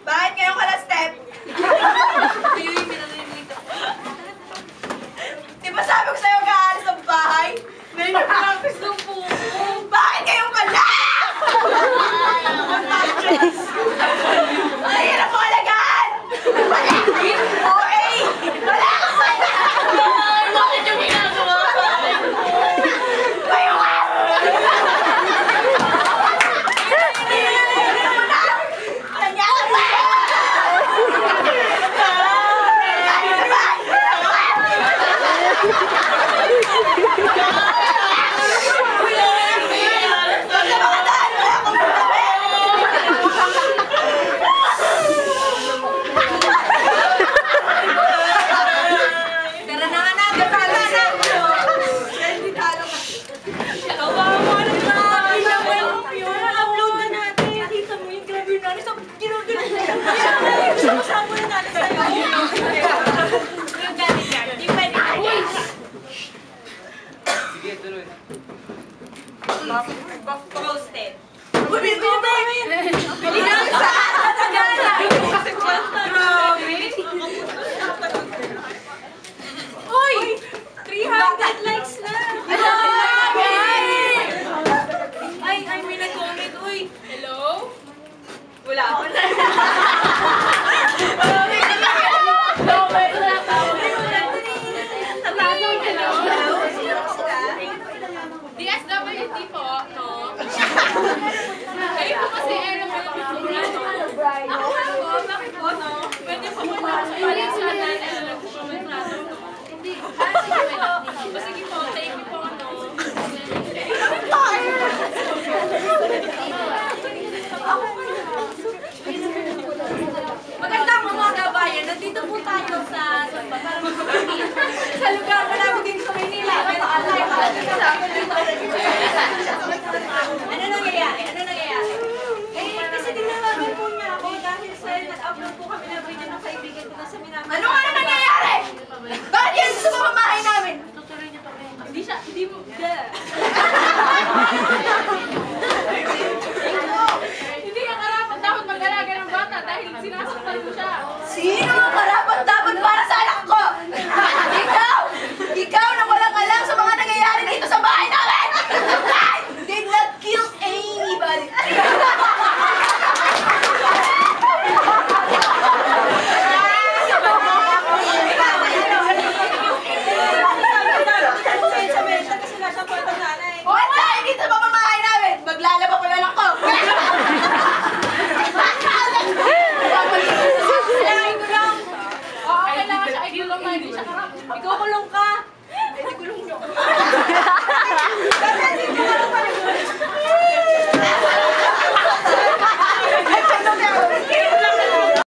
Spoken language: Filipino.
Bakit ngayon ka na step? Di ba sabi ko sa'yo kaalis ng bahay? Ngayon ka lang gusto po. Bakit ngayon ka lang? Ay, yan ang pangalagaan! Wala! Okay! Wala ka pala! Bakit yung ginagawa sa akin po? Kayo ka! Roasted. Uy! 300 likes na! Ay, may nag-comment. Uy! Hello? Wala ako na. DSWD po, no? Kayo po kasi alam mo yung pictura, no? Ako po, bakit po, no? Pwede po po na sa palit sa natin, alam ko po may plato, no? Hindi. Sige po, thank you po, no? Magandang umaga, bayan. Nandito po tayo sa sa lugar na namin dito sa Maynila. Ano nangyayari? Ano nangyayari? Eh, kasi dinawagan po niya ako dahil sa nag-upload po kami ng video ng kaibigan ko na sa Minamata. Ano nga na nangyayari? Bakit yan sa pamamahay namin? Hindi siya, hindi mo, hindi ka karapat dapat mag-alaga ng bata dahil sinasaktan mo siya. Sino ang karapat dapat